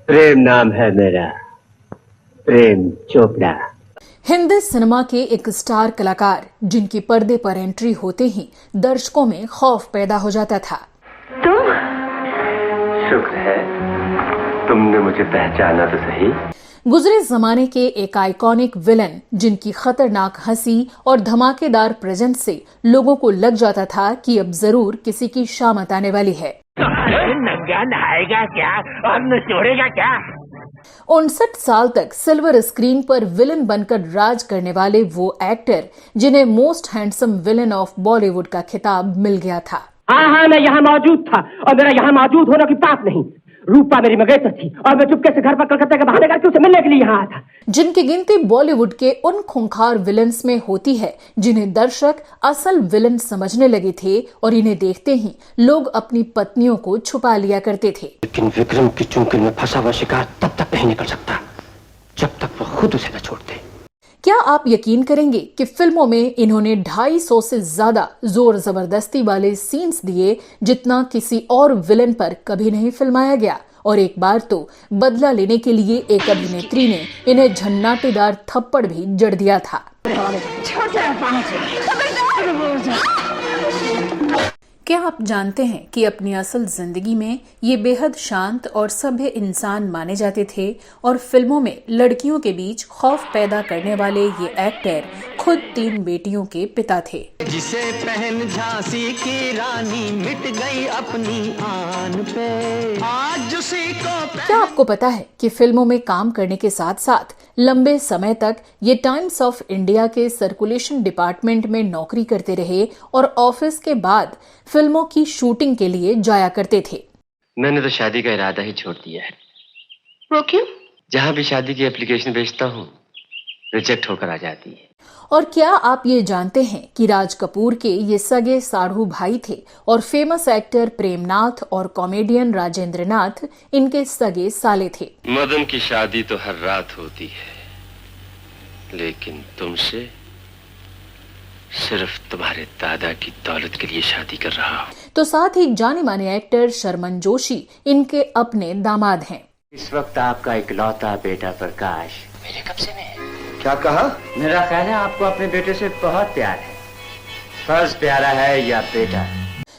प्रेम नाम है मेरा, प्रेम चोपड़ा। हिंदी सिनेमा के एक स्टार कलाकार जिनकी पर्दे पर एंट्री होते ही दर्शकों में खौफ पैदा हो जाता था। तुम? शुक्र है तुमने मुझे पहचाना तो सही। गुजरे जमाने के एक आइकॉनिक विलन जिनकी खतरनाक हंसी और धमाकेदार प्रेजेंस से लोगों को लग जाता था कि अब जरूर किसी की शामत आने वाली है। नंगा नहाएगा क्या और निचोड़ेगा क्या? 59 साल तक सिल्वर स्क्रीन पर विलन बनकर राज करने वाले वो एक्टर जिन्हें most handsome villain of Bollywood का खिताब मिल गया था। हाँ, मैं यहाँ मौजूद था और मेरा यहाँ मौजूद होने की बात नहीं। रूपा मेरी मंगेतर थी और मैं चुपके से घर पर कलकत्ता के बहाने करके उसे मिलने के लिए यहाँ आया था। जिनकी गिनती बॉलीवुड के उन खूंखार विलन्स में होती है जिन्हें दर्शक असल विलन समझने लगे थे और इन्हें देखते ही लोग अपनी पत्नियों को छुपा लिया करते थे। लेकिन विक्रम की चुंगल में फंसा हुआ शिकार तब तक नहीं निकल सकता जब तक वो खुद उसे न छोड़ दे। क्या आप यकीन करेंगे कि फिल्मों में इन्होंने 250 से ज्यादा जोर जबरदस्ती वाले सीन्स दिए जितना किसी और विलन पर कभी नहीं फिल्माया गया। और एक बार तो बदला लेने के लिए एक अभिनेत्री ने इन्हें झन्नाटेदार थप्पड़ भी जड़ दिया था। क्या आप जानते हैं कि अपनी असल जिंदगी में ये बेहद शांत और सभ्य इंसान माने जाते थे और फिल्मों में लड़कियों के बीच खौफ पैदा करने वाले ये एक्टर खुद 3 बेटियों के पिता थे। जिसे पहन झांसी की रानी मिट गई अपनी आन पे, आज उसी को क्या आपको पता है कि फिल्मों में काम करने के साथ साथ लंबे समय तक ये टाइम्स ऑफ इंडिया के सर्कुलेशन डिपार्टमेंट में नौकरी करते रहे और ऑफिस के बाद फिल्मों की शूटिंग के लिए जाया करते थे। मैंने तो शादी का इरादा ही छोड़ दिया है। वो क्यों? जहाँ भी शादी की एप्लीकेशन भेजता हूँ रिजेक्ट होकर आ जाती है। और क्या आप ये जानते हैं कि राज कपूर के ये सगे साढ़ू भाई थे और फेमस एक्टर प्रेमनाथ और कॉमेडियन राजेंद्र नाथ इनके सगे साले थे। मदन की शादी तो हर रात होती है लेकिन तुमसे सिर्फ तुम्हारे दादा की दौलत के लिए शादी कर रहा हूँ। तो साथ ही जाने माने एक्टर शर्मन जोशी इनके अपने दामाद हैं। इस वक्त आपका इकलौता बेटा प्रकाश मेरे कब्जे में है। क्या कहा? मेरा ख्याल है आपको अपने बेटे से बहुत प्यार है। फर्ज प्यारा है या बेटा?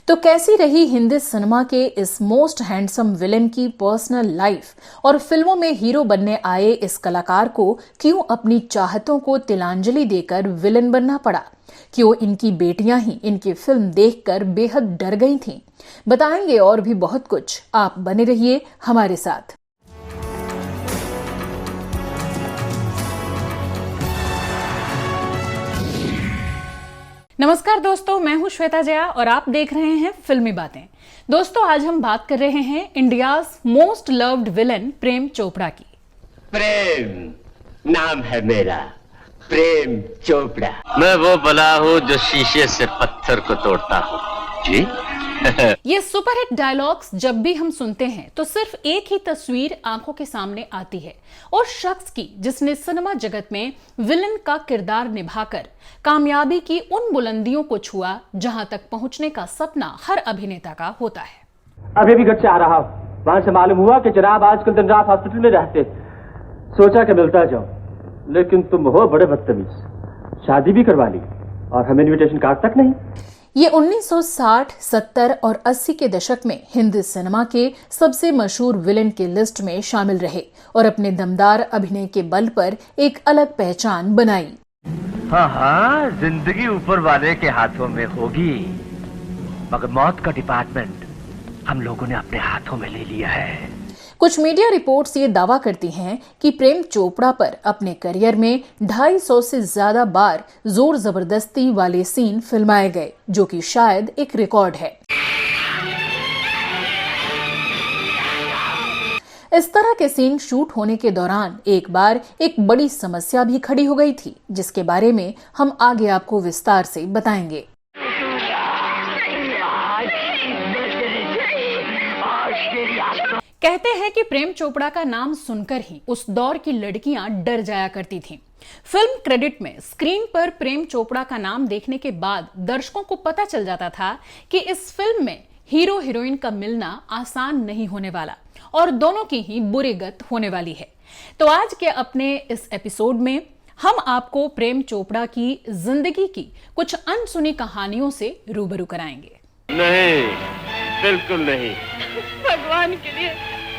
तो कैसी रही हिंदी सिनेमा के इस मोस्ट हैंडसम विलेन की पर्सनल लाइफ और फिल्मों में हीरो बनने आए इस कलाकार को क्यों अपनी चाहतों को तिलांजलि देकर विलेन बनना पड़ा? क्यों इनकी बेटियां ही इनकी फिल्म देखकर बेहद डर गई थीं? बताएंगे और भी बहुत कुछ। आप बने रहिए हमारे साथ। नमस्कार दोस्तों, मैं हूं श्वेता जया और आप देख रहे हैं फिल्मी बातें। दोस्तों, आज हम बात कर रहे हैं India's most loved villain Prem Chopra की। प्रेम नाम है मेरा, प्रेम चोपड़ा। मैं वो बला हूँ जो शीशे से पत्थर को तोड़ता हूँ। जी ये सुपरहिट डायलॉग्स जब भी हम सुनते हैं तो सिर्फ एक ही तस्वीर आंखों के सामने आती है और शख्स की जिसने सिनेमा जगत में विलन का किरदार निभाकर कामयाबी की उन बुलंदियों को छुआ जहां तक पहुंचने का सपना हर अभिनेता का होता है। अभी भी घर से आ रहा हूँ, वहां से मालूम हुआ कि जनाब आजकल दिन रात हॉस्पिटल में रहते। सोचा कि मिलता जाऊं, लेकिन तुम हो बड़े बदतमीज। शादी भी करवा ली और हमें इनविटेशन कार्ड तक नहीं। ये 1960, 70 और 80 के दशक में हिंदी सिनेमा के सबसे मशहूर विलेन की लिस्ट में शामिल रहे और अपने दमदार अभिनय के बल पर एक अलग पहचान बनाई। हाँ, जिंदगी ऊपर वाले के हाथों में होगी, मगर मौत का डिपार्टमेंट हम लोगों ने अपने हाथों में ले लिया है। कुछ मीडिया रिपोर्ट्स ये दावा करती हैं कि प्रेम चोपड़ा पर अपने करियर में 250 से ज्यादा बार जोर जबरदस्ती वाले सीन फिल्माए गए, जो कि शायद एक रिकॉर्ड है। इस तरह के सीन शूट होने के दौरान एक बार एक बड़ी समस्या भी खड़ी हो गई थी, जिसके बारे में हम आगे आपको विस्तार से बताएंगे। कहते हैं कि प्रेम चोपड़ा का नाम सुनकर ही उस दौर की लड़कियां डर जाया करती थीं। फिल्म क्रेडिट में स्क्रीन पर प्रेम चोपड़ा का नाम देखने के बाद दर्शकों को पता चल जाता था कि इस फिल्म में हीरो हीरोइन का मिलना आसान नहीं होने वाला और दोनों की ही बुरी गत होने वाली है। तो आज के अपने इस एपिसोड में हम आपको प्रेम चोपड़ा की जिंदगी की कुछ अनसुनी कहानियों से रूबरू कराएंगे। नहीं, बिल्कुल नहीं। भगवान के लिए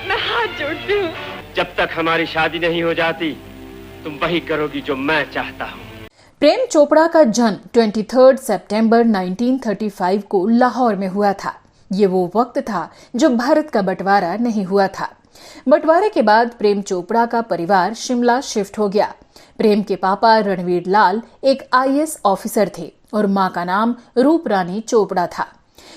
मैं हाथ जोड़ती हूँ। जब तक हमारी शादी नहीं हो जाती तुम वही करोगी जो मैं चाहता हूँ। प्रेम चोपड़ा का जन्म 23 सितंबर 1935 को लाहौर में हुआ था। ये वो वक्त था जब भारत का बंटवारा नहीं हुआ था। बंटवारे के बाद प्रेम चोपड़ा का परिवार शिमला शिफ्ट हो गया। प्रेम के पापा रणवीर लाल एक IAS ऑफिसर थे और मां का नाम रूप रानी चोपड़ा था।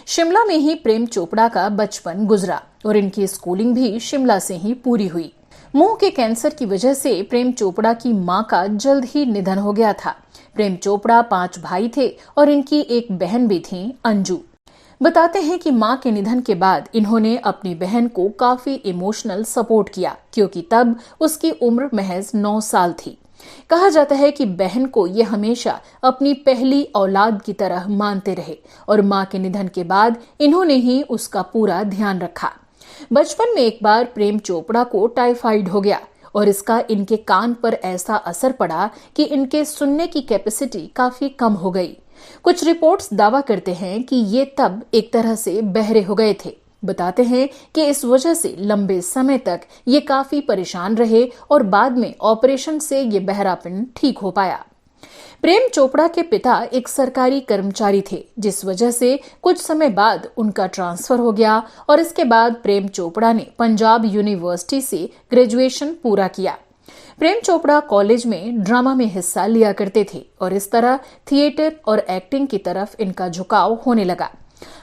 शिमला में ही प्रेम चोपड़ा का बचपन गुजरा और इनकी स्कूलिंग भी शिमला से ही पूरी हुई। मुंह के कैंसर की वजह से प्रेम चोपड़ा की मां का जल्द ही निधन हो गया था। प्रेम चोपड़ा 5 भाई थे और इनकी एक बहन भी थी, अंजू। बताते हैं कि मां के निधन के बाद इन्होंने अपनी बहन को काफी इमोशनल सपोर्ट किया, क्योंकि तब उसकी उम्र महज 9 साल थी। कहा जाता है कि बहन को ये हमेशा अपनी पहली औलाद की तरह मानते रहे और मां के निधन के बाद इन्होंने ही उसका पूरा ध्यान रखा। बचपन में एक बार प्रेम चोपड़ा को टाइफाइड हो गया और इसका इनके कान पर ऐसा असर पड़ा कि इनके सुनने की कैपेसिटी काफी कम हो गई। कुछ रिपोर्ट्स दावा करते हैं कि ये तब एक तरह से बहरे हो गए थे। बताते हैं कि इस वजह से लंबे समय तक ये काफी परेशान रहे और बाद में ऑपरेशन से ये बहरापन ठीक हो पाया। प्रेम चोपड़ा के पिता एक सरकारी कर्मचारी थे, जिस वजह से कुछ समय बाद उनका ट्रांसफर हो गया और इसके बाद प्रेम चोपड़ा ने पंजाब यूनिवर्सिटी से ग्रेजुएशन पूरा किया। प्रेम चोपड़ा कॉलेज में ड्रामा में हिस्सा लिया करते थे और इस तरह थिएटर और एक्टिंग की तरफ इनका झुकाव होने लगा।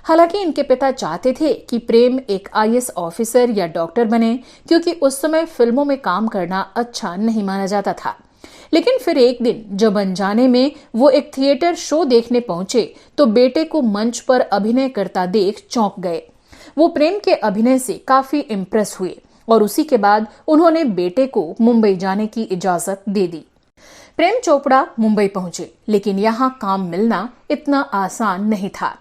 हालांकि इनके पिता चाहते थे कि प्रेम एक IAS ऑफिसर या डॉक्टर बने, क्योंकि उस समय फिल्मों में काम करना अच्छा नहीं माना जाता था। लेकिन फिर एक दिन जब अनजाने में वो एक थिएटर शो देखने पहुंचे तो बेटे को मंच पर अभिनय करता देख चौंक गए। वो प्रेम के अभिनय से काफी इम्प्रेस हुए और उसी के बाद उन्होंने बेटे को मुंबई जाने की इजाजत दे दी। प्रेम चोपड़ा मुंबई पहुंचे, लेकिन यहाँ काम मिलना इतना आसान नहीं था।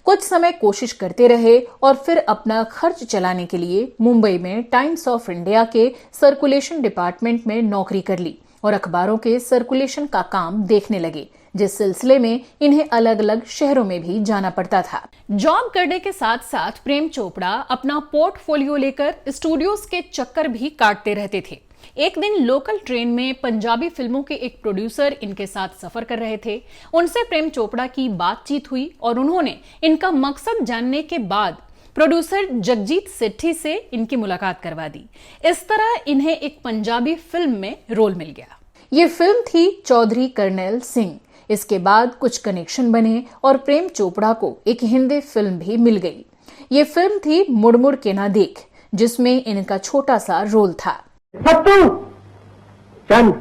कुछ समय कोशिश करते रहे और फिर अपना खर्च चलाने के लिए मुंबई में टाइम्स ऑफ इंडिया के सर्कुलेशन डिपार्टमेंट में नौकरी कर ली और अखबारों के सर्कुलेशन का काम देखने लगे, जिस सिलसिले में इन्हें अलग अलग शहरों में भी जाना पड़ता था। जॉब करने के साथ साथ प्रेम चोपड़ा अपना पोर्टफोलियो लेकर स्टूडियोज के चक्कर भी काटते रहते थे। एक दिन लोकल ट्रेन में पंजाबी फिल्मों के एक प्रोड्यूसर इनके साथ सफर कर रहे थे। उनसे प्रेम चोपड़ा की बातचीत हुई और उन्होंने इनका मकसद जानने के बाद प्रोड्यूसर जगजीत सेठी से इनकी मुलाकात करवा दी। इस तरह इन्हें एक पंजाबी फिल्म में रोल मिल गया। ये फिल्म थी चौधरी करनैल सिंह। इसके बाद कुछ कनेक्शन बने और प्रेम चोपड़ा को एक हिंदी फिल्म भी मिल गई। ये फिल्म थी मुड़ मुड़ के ना देख, जिसमें इनका छोटा सा रोल था। सत्तू, चंद,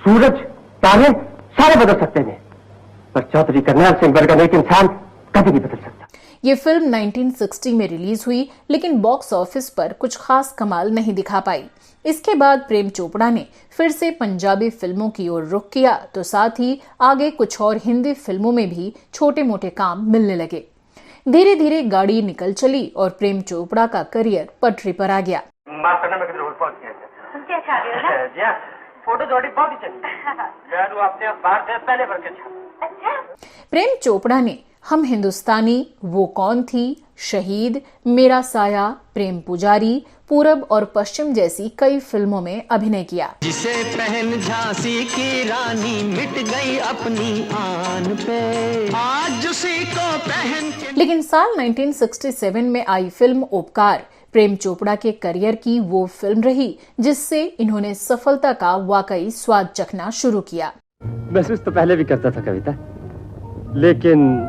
सूरज, तारे सारे बदल सकते हैं, पर चौधरी करनैल सिंह वर्गा एक इंसान कभी नहीं बदल सकता। ये फिल्म 1960 में रिलीज हुई, लेकिन बॉक्स ऑफिस पर कुछ खास कमाल नहीं दिखा पाई। इसके बाद प्रेम चोपड़ा ने फिर से पंजाबी फिल्मों की ओर रुख किया, तो साथ ही आगे कुछ और हिंदी फिल्मों में भी छोटे मोटे काम मिलने लगे। धीरे धीरे गाड़ी निकल चली और प्रेम चोपड़ा का करियर पटरी पर आ गया। फोटो थोड़ी बहुत ही चली। आपने अखबार से पहले भर के छापा। प्रेम चोपड़ा ने हम हिंदुस्तानी, वो कौन थी, शहीद, मेरा साया, प्रेम पुजारी, पूरब और पश्चिम जैसी कई फिल्मों में अभिनय किया। जिसे पहन झांसी की रानी मिट गई अपनी आन पे, आज उसी को पहन के। लेकिन साल 1967 में आई फिल्म उपकार प्रेम चोपड़ा के करियर की वो फिल्म रही जिससे इन्होंने सफलता का वाकई स्वाद चखना शुरू किया। महसूस तो पहले भी करता था कविता, लेकिन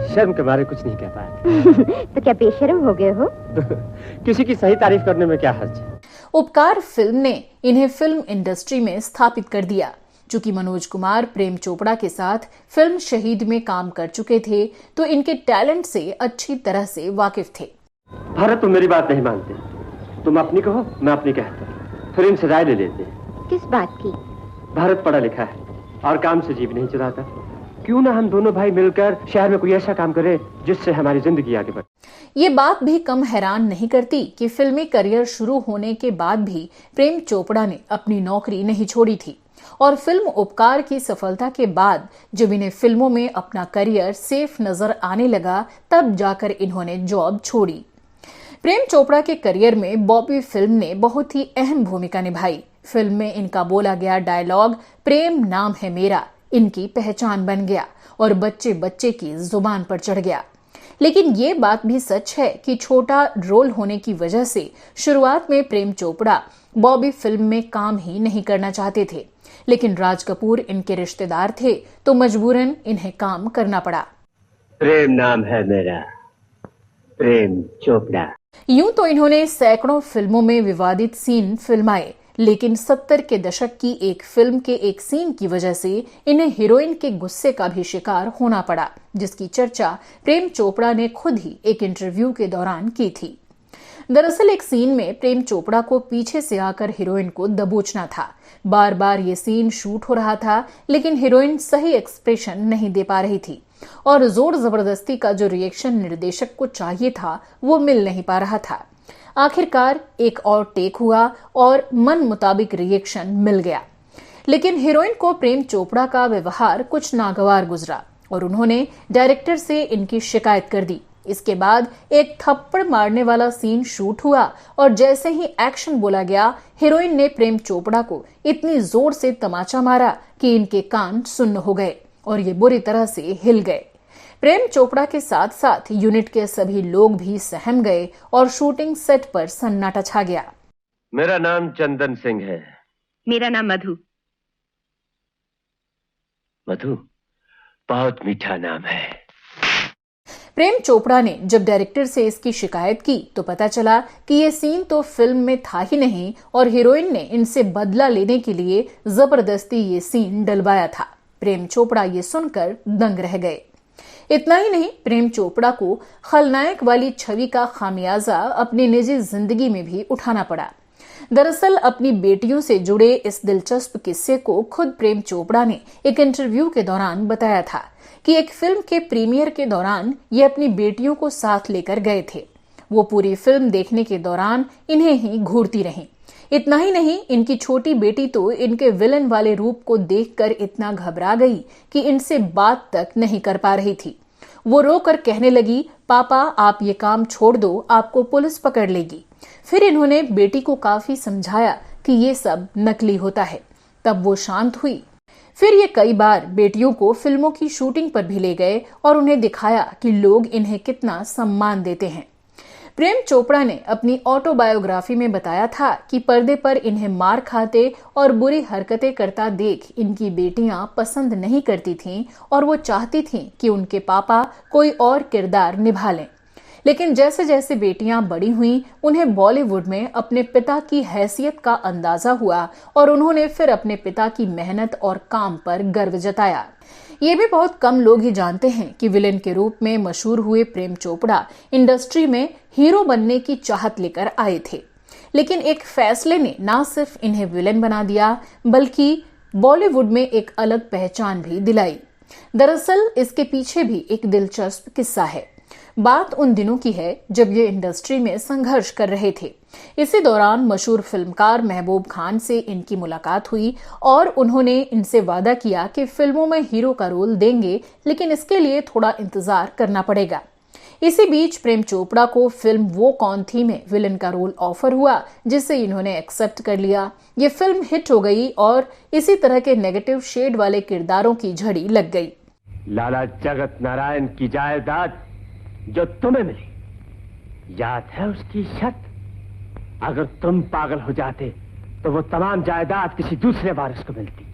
शर्म के मारे कुछ नहीं कह पाया। तो क्या बेशर्म हो गए हो? किसी की सही तारीफ करने में क्या हर्ज है। उपकार फिल्म ने इन्हें फिल्म इंडस्ट्री में स्थापित कर दिया। चूंकि मनोज कुमार प्रेम चोपड़ा के साथ फिल्म शहीद में काम कर चुके थे, तो इनके टैलेंट से अच्छी तरह से वाकिफ थे। भारत तो मेरी बात नहीं मानते, तुम अपनी कहो मैं अपनी कहता, फिर इनसे राय ले लेते। किस बात की? भारत पढ़ा लिखा है और काम से जीव नहीं चुराता, क्यों ना हम दोनों भाई मिलकर शहर में कोई ऐसा काम करें जिससे हमारी जिंदगी आगे बढ़े। ये बात भी कम हैरान नहीं करती कि फिल्मी करियर शुरू होने के बाद भी प्रेम चोपड़ा ने अपनी नौकरी नहीं छोड़ी थी और फिल्म उपकार की सफलता के बाद जब इन्हें फिल्मों में अपना करियर सेफ नजर आने लगा तब जाकर इन्होंने जॉब छोड़ी। प्रेम चोपड़ा के करियर में बॉबी फिल्म ने बहुत ही अहम भूमिका निभाई। फिल्म में इनका बोला गया डायलॉग प्रेम नाम है मेरा इनकी पहचान बन गया और बच्चे बच्चे की जुबान पर चढ़ गया। लेकिन ये बात भी सच है कि छोटा रोल होने की वजह से शुरुआत में प्रेम चोपड़ा बॉबी फिल्म में काम ही नहीं करना चाहते थे, लेकिन राज कपूर इनके रिश्तेदार थे तो मजबूरन इन्हें काम करना पड़ा। प्रेम नाम है मेरा प्रेम चोपड़ा। यूं तो इन्होंने सैकड़ों फिल्मों में विवादित सीन फिल्माए, लेकिन 70 के दशक की एक फिल्म के एक सीन की वजह से इन्हें हीरोइन के गुस्से का भी शिकार होना पड़ा, जिसकी चर्चा प्रेम चोपड़ा ने खुद ही एक इंटरव्यू के दौरान की थी। दरअसल एक सीन में प्रेम चोपड़ा को पीछे से आकर हीरोइन को दबोचना था। बार बार ये सीन शूट हो रहा था, लेकिन हीरोइन सही एक्सप्रेशन नहीं दे पा रही थी और जोर जबरदस्ती का जो रिएक्शन निर्देशक को चाहिए था वो मिल नहीं पा रहा था। आखिरकार एक और टेक हुआ और मन मुताबिक रिएक्शन मिल गया, लेकिन हीरोइन को प्रेम चोपड़ा का व्यवहार कुछ नागवार गुजरा और उन्होंने डायरेक्टर से इनकी शिकायत कर दी। इसके बाद एक थप्पड़ मारने वाला सीन शूट हुआ और जैसे ही एक्शन बोला गया, हीरोइन ने प्रेम चोपड़ा को इतनी जोर से तमाचा मारा कि इनके कान सुन्न हो गए और ये बुरी तरह से हिल गए। प्रेम चोपड़ा के साथ साथ यूनिट के सभी लोग भी सहम गए और शूटिंग सेट पर सन्नाटा छा गया। मेरा नाम चंदन सिंह है। मेरा नाम मधु। मधु बहुत मीठा नाम है। प्रेम चोपड़ा ने जब डायरेक्टर से इसकी शिकायत की तो पता चला कि ये सीन तो फिल्म में था ही नहीं और हीरोइन ने इनसे बदला लेने के लिए जबरदस्ती ये सीन डलवाया था। प्रेम चोपड़ा ये सुनकर दंग रह गए। इतना ही नहीं, प्रेम चोपड़ा को खलनायक वाली छवि का खामियाजा अपनी निजी जिंदगी में भी उठाना पड़ा। दरअसल अपनी बेटियों से जुड़े इस दिलचस्प किस्से को खुद प्रेम चोपड़ा ने एक इंटरव्यू के दौरान बताया था कि एक फिल्म के प्रीमियर के दौरान ये अपनी बेटियों को साथ लेकर गए थे। वो पूरी फिल्म देखने के दौरान इन्हें ही घूरती रहीं। इतना ही नहीं, इनकी छोटी बेटी तो इनके विलन वाले रूप को देखकर इतना घबरा गई कि इनसे बात तक नहीं कर पा रही थी। वो रोकर कहने लगी, पापा आप ये काम छोड़ दो, आपको पुलिस पकड़ लेगी। फिर इन्होंने बेटी को काफी समझाया कि ये सब नकली होता है, तब वो शांत हुई। फिर ये कई बार बेटियों को फिल्मों की शूटिंग पर भी ले गए और उन्हें दिखाया कि लोग इन्हें कितना सम्मान देते हैं। प्रेम चोपड़ा ने अपनी ऑटोबायोग्राफी में बताया था कि पर्दे पर इन्हें मार खाते और बुरी हरकतें करता देख इनकी बेटियां पसंद नहीं करती थीं और वो चाहती थीं कि उनके पापा कोई और किरदार निभा लें। लेकिन जैसे जैसे बेटियां बड़ी हुईं, उन्हें बॉलीवुड में अपने पिता की हैसियत का अंदाजा हुआ और उन्होंने फिर अपने पिता की मेहनत और काम पर गर्व जताया। ये भी बहुत कम लोग ही जानते हैं कि विलेन के रूप में मशहूर हुए प्रेम चोपड़ा इंडस्ट्री में हीरो बनने की चाहत लेकर आए थे, लेकिन एक फैसले ने ना सिर्फ इन्हें विलेन बना दिया बल्कि बॉलीवुड में एक अलग पहचान भी दिलाई। दरअसल इसके पीछे भी एक दिलचस्प किस्सा है। बात उन दिनों की है जब ये इंडस्ट्री में संघर्ष कर रहे थे। इसी दौरान मशहूर फिल्मकार महबूब खान से इनकी मुलाकात हुई और उन्होंने इनसे वादा किया कि फिल्मों में हीरो का रोल देंगे, लेकिन इसके लिए थोड़ा इंतजार करना पड़ेगा। इसी बीच प्रेम चोपड़ा को फिल्म वो कौन थी में विलन का रोल ऑफर हुआ, जिसे इन्होंने एक्सेप्ट कर लिया। ये फिल्म हिट हो गई और इसी तरह के नेगेटिव शेड वाले किरदारों की झड़ी लग गई। लाला जगत नारायण की जायदाद जो तुम्हें मिली, याद है उसकी शर्त? अगर तुम पागल हो जाते तो वो तमाम जायदाद किसी दूसरे वारिस को मिलती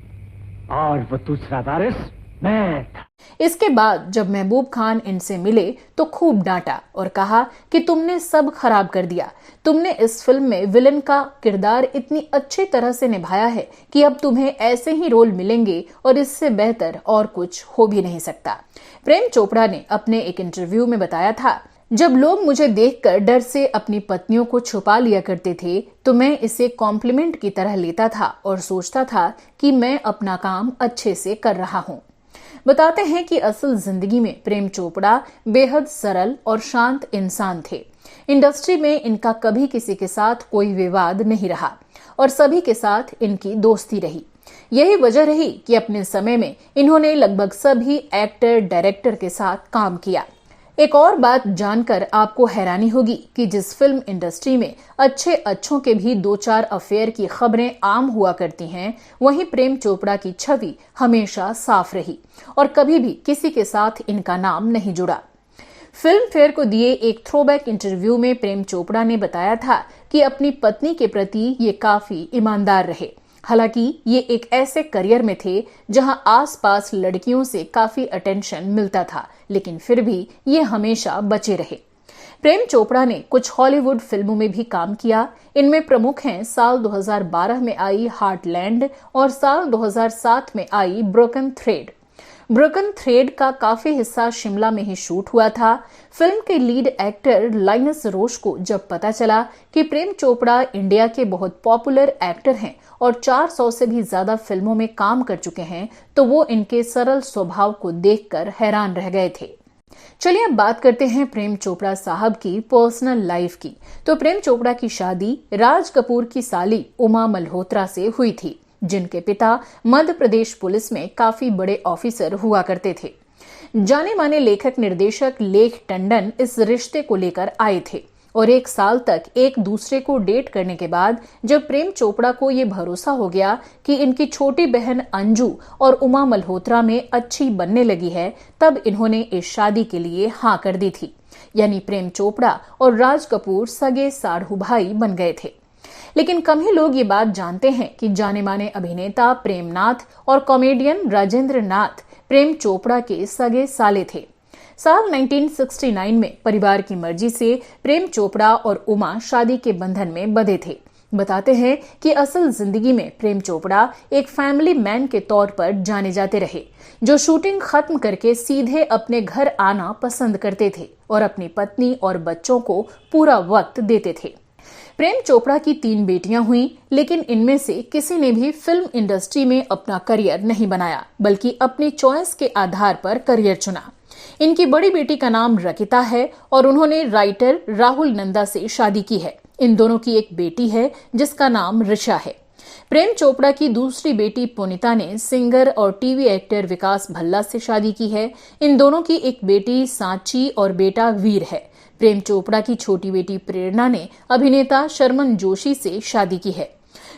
और वो दूसरा वारिस मैं था। इसके बाद जब महबूब खान इनसे मिले तो खूब डांटा और कहा कि तुमने सब खराब कर दिया। तुमने इस फिल्म में विलन का किरदार इतनी अच्छी तरह से निभाया है कि अब तुम्हें ऐसे ही रोल मिलेंगे और इससे बेहतर और कुछ हो भी नहीं सकता। प्रेम चोपड़ा ने अपने एक इंटरव्यू में बताया था, जब लोग मुझे देखकर डर से अपनी पत्नियों को छुपा लिया करते थे तो मैं इसे कॉम्प्लीमेंट की तरह लेता था और सोचता था कि मैं अपना काम अच्छे से कर रहा हूँ। बताते हैं कि असल जिंदगी में प्रेम चोपड़ा बेहद सरल और शांत इंसान थे। इंडस्ट्री में इनका कभी किसी के साथ कोई विवाद नहीं रहा और सभी के साथ इनकी दोस्ती रही। यही वजह रही कि अपने समय में इन्होंने लगभग सभी एक्टर डायरेक्टर के साथ काम किया। एक और बात जानकर आपको हैरानी होगी कि जिस फिल्म इंडस्ट्री में अच्छों के भी 2-4 अफेयर की खबरें आम हुआ करती हैं, वहीं प्रेम चोपड़ा की छवि हमेशा साफ रही और कभी भी किसी के साथ इनका नाम नहीं जुड़ा। फिल्म फेयर को दिए एक थ्रोबैक इंटरव्यू में प्रेम चोपड़ा ने बताया था कि अपनी पत्नी के प्रति ये काफी ईमानदार रहे। हालांकि ये एक ऐसे करियर में थे जहां आसपास लड़कियों से काफी अटेंशन मिलता था, लेकिन फिर भी ये हमेशा बचे रहे। प्रेम चोपड़ा ने कुछ हॉलीवुड फिल्मों में भी काम किया। इनमें प्रमुख हैं साल 2012 में आई हार्टलैंड और साल 2007 में आई ब्रोकन थ्रेड। ब्रोकन थ्रेड का काफी हिस्सा शिमला में ही शूट हुआ था। फिल्म के लीड एक्टर लाइनस रोश को जब पता चला कि प्रेम चोपड़ा इंडिया के बहुत पॉपुलर एक्टर हैं और 400 से भी ज्यादा फिल्मों में काम कर चुके हैं, तो वो इनके सरल स्वभाव को देखकर हैरान रह गए थे। चलिए अब बात करते हैं प्रेम चोपड़ा साहब की पर्सनल लाइफ की। तो प्रेम चोपड़ा की शादी राज कपूर की साली उमा मल्होत्रा से हुई थी, जिनके पिता मध्य प्रदेश पुलिस में काफी बड़े ऑफिसर हुआ करते थे। जाने माने लेखक निर्देशक लेख टंडन इस रिश्ते को लेकर आए थे और 1 साल तक एक दूसरे को डेट करने के बाद जब प्रेम चोपड़ा को ये भरोसा हो गया कि इनकी छोटी बहन अंजू और उमा मल्होत्रा में अच्छी बनने लगी है, तब इन्होंने इस शादी के लिए हाँ कर दी थी। यानी प्रेम चोपड़ा और राज कपूर सगे साढ़ू भाई बन गए थे। लेकिन कम ही लोग ये बात जानते हैं कि जाने माने अभिनेता प्रेम नाथ और कॉमेडियन राजेंद्र नाथ प्रेम चोपड़ा के सगे साले थे। साल 1969 में परिवार की मर्जी से प्रेम चोपड़ा और उमा शादी के बंधन में बंधे थे। बताते हैं कि असल जिंदगी में प्रेम चोपड़ा एक फैमिली मैन के तौर पर जाने जाते रहे, जो शूटिंग खत्म करके सीधे अपने घर आना पसंद करते थे और अपनी पत्नी और बच्चों को पूरा वक्त देते थे। प्रेम चोपड़ा की 3 बेटियां हुई, लेकिन इनमें से किसी ने भी फिल्म इंडस्ट्री में अपना करियर नहीं बनाया, बल्कि अपनी चॉइस के आधार पर करियर चुना। इनकी बड़ी बेटी का नाम रकिता है और उन्होंने राइटर राहुल नंदा से शादी की है। इन दोनों की एक बेटी है जिसका नाम ऋषा है। प्रेम चोपड़ा की दूसरी बेटी पुनीता ने सिंगर और टीवी एक्टर विकास भल्ला से शादी की है। इन दोनों की एक बेटी सांची और बेटा वीर है। प्रेम चोपड़ा की छोटी बेटी प्रेरणा ने अभिनेता शर्मन जोशी से शादी की है।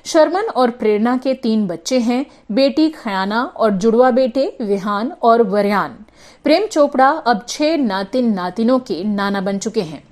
शर्मन और प्रेरणा के 3 बच्चे हैं, बेटी खयाना और जुड़वा बेटे विहान और वरयान। प्रेम चोपड़ा अब 6 नातिन नातिनों के नाना बन चुके हैं।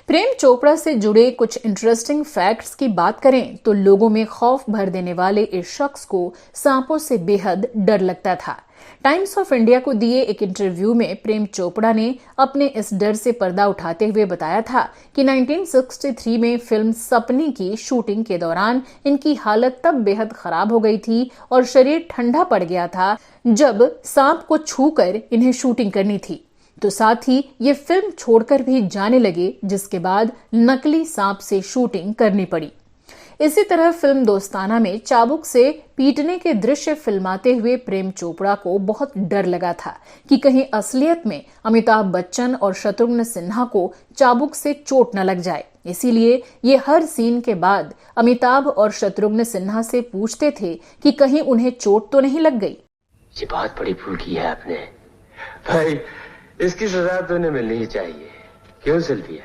प्रेम चोपड़ा से जुड़े कुछ इंटरेस्टिंग फैक्ट्स की बात करें तो लोगों में खौफ भर देने वाले इस शख्स को सांपों से बेहद डर लगता था। टाइम्स ऑफ इंडिया को दिए एक इंटरव्यू में प्रेम चोपड़ा ने अपने इस डर से पर्दा उठाते हुए बताया था कि 1963 में फिल्म सपने की शूटिंग के दौरान इनकी हालत तब बेहद खराब हो गई थी और शरीर ठंडा पड़ गया था जब सांप को छूकर इन्हें शूटिंग करनी थी। तो साथ ही ये फिल्म छोड़कर भी जाने लगे, जिसके बाद नकली सांप से शूटिंग करनी पड़ी। इसी तरह फिल्म दोस्ताना में चाबुक से पीटने के दृश्य फिल्माते हुए प्रेम चोपड़ा को बहुत डर लगा था कि कहीं असलियत में अमिताभ बच्चन और शत्रुघ्न सिन्हा को चाबुक से चोट न लग जाए। इसीलिए ये हर सीन के बाद अमिताभ और शत्रुघ्न सिन्हा से पूछते थे कि कहीं उन्हें चोट तो नहीं लग गई। ये बहुत बड़ी भूल की है आपने भाई, इसकी सजा तो उन्हें मिलनी ही चाहिए। क्यों सिल्विया?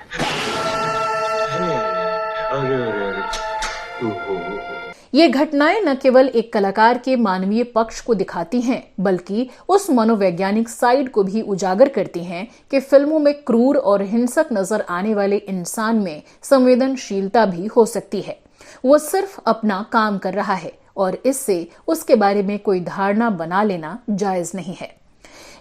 ये घटनाएं न केवल एक कलाकार के मानवीय पक्ष को दिखाती हैं, बल्कि उस मनोवैज्ञानिक साइड को भी उजागर करती हैं कि फिल्मों में क्रूर और हिंसक नजर आने वाले इंसान में संवेदनशीलता भी हो सकती है। वो सिर्फ अपना काम कर रहा है और इससे उसके बारे में कोई धारणा बना लेना जायज नहीं है।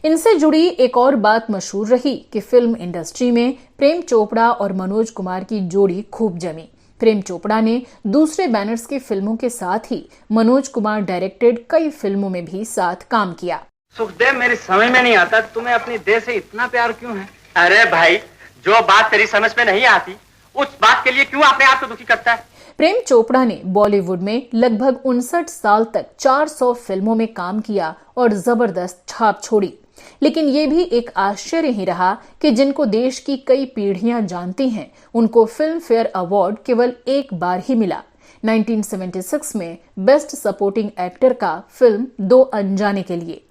इनसे जुड़ी एक और बात मशहूर रही कि फिल्म इंडस्ट्री में प्रेम चोपड़ा और मनोज कुमार की जोड़ी खूब जमी। प्रेम चोपड़ा ने दूसरे बैनर्स की फिल्मों के साथ ही मनोज कुमार डायरेक्टेड कई फिल्मों में भी साथ काम किया। सुखदेव, मेरी समझ में नहीं आता तुम्हें अपनी देश से इतना प्यार क्यों है? अरे भाई, जो बात तेरी समझ में नहीं आती उस बात के लिए क्यों अपने आप को दुखी करता है? प्रेम चोपड़ा ने बॉलीवुड में लगभग 59 साल तक 400 फिल्मों में काम किया और जबरदस्त छाप छोड़ी। लेकिन ये भी एक आश्चर्य ही रहा कि जिनको देश की कई पीढ़ियां जानती हैं, उनको फिल्म फेयर अवार्ड केवल एक बार ही मिला। 1976 में बेस्ट सपोर्टिंग एक्टर का फिल्म दो अनजाने के लिए।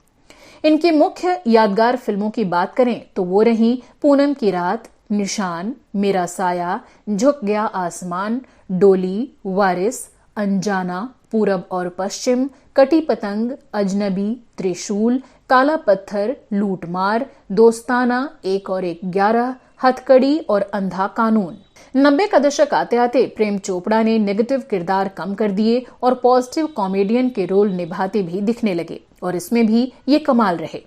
इनकी मुख्य यादगार फिल्मों की बात करें तो वो रही पूनम की रात, निशान, मेरा साया, झुक गया आसमान, डोली, वारिस, अनजाना, पूरब और पश्चिम, कटी पतंग, अजनबी, त्रिशूल, काला पत्थर, लूटमार, दोस्ताना, एक और एक 11, हथकड़ी और अंधा कानून। 90 का दशक आते आते प्रेम चोपड़ा ने नेगेटिव किरदार कम कर दिए और पॉजिटिव कॉमेडियन के रोल निभाते भी दिखने लगे, और इसमें भी ये कमाल रहे।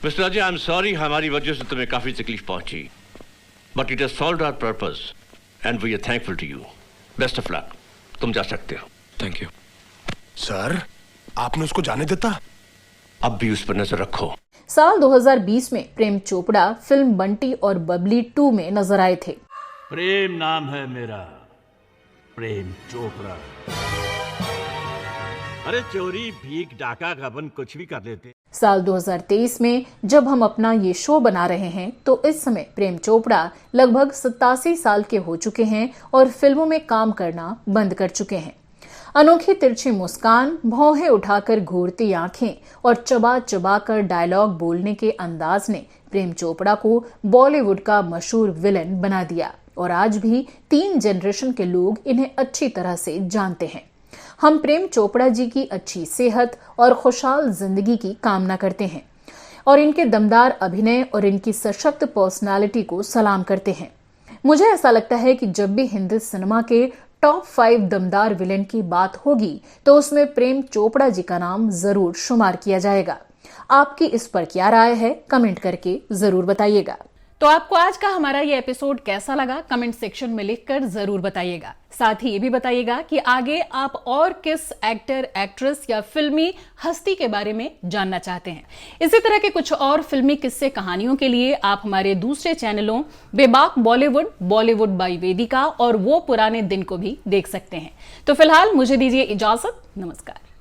Mister Ajay, I am sorry हमारी वजह से तुम्हें काफी तकलीफ पहुंची, but it has solved our purpose and we are thankful to you. Best of luck, तुम जा सकते हो। Thank you sir. आपने उसको जाने देता? अब भी उस पर नजर रखो। साल 2020 में प्रेम चोपड़ा फिल्म बंटी और बबली 2 में नजर आए थे। प्रेम नाम है मेरा, प्रेम चोपड़ा। अरे चोरी, भीख, डाका, गबन कुछ भी कर लेते। साल 2023 में जब हम अपना ये शो बना रहे हैं तो इस समय प्रेम चोपड़ा लगभग 87 साल के हो चुके हैं और फिल्मों में काम करना बंद कर चुके हैं। अनोखी तिरछी मुस्कान, भौहें उठाकर घूरती आंखें और चबा चबा कर डायलॉग बोलने के अंदाज ने प्रेम चोपड़ा को बॉलीवुड का मशहूर विलेन बना दिया, और आज भी 3 जनरेशन के लोग इन्हें अच्छी तरह से जानते हैं। हम प्रेम चोपड़ा जी की अच्छी सेहत और खुशहाल जिंदगी की कामना करते हैं और इनके दमदार अभिनय और इनकी सशक्त पर्सनालिटी को सलाम करते हैं। मुझे ऐसा लगता है कि जब भी हिंदी सिनेमा के टॉप 5 दमदार विलेन की बात होगी तो उसमें प्रेम चोपड़ा जी का नाम जरूर शुमार किया जाएगा। आपकी इस पर क्या राय है, कमेंट करके जरूर बताइएगा। तो आपको आज का हमारा ये एपिसोड कैसा लगा, कमेंट सेक्शन में लिखकर जरूर बताइएगा। साथ ही ये भी बताइएगा कि आगे आप और किस एक्टर, एक्ट्रेस या फिल्मी हस्ती के बारे में जानना चाहते हैं। इसी तरह के कुछ और फिल्मी किस्से कहानियों के लिए आप हमारे दूसरे चैनलों बेबाक बॉलीवुड, बॉलीवुड बाई वेदिका और वो पुराने दिन को भी देख सकते हैं। तो फिलहाल मुझे दीजिए इजाजत, नमस्कार।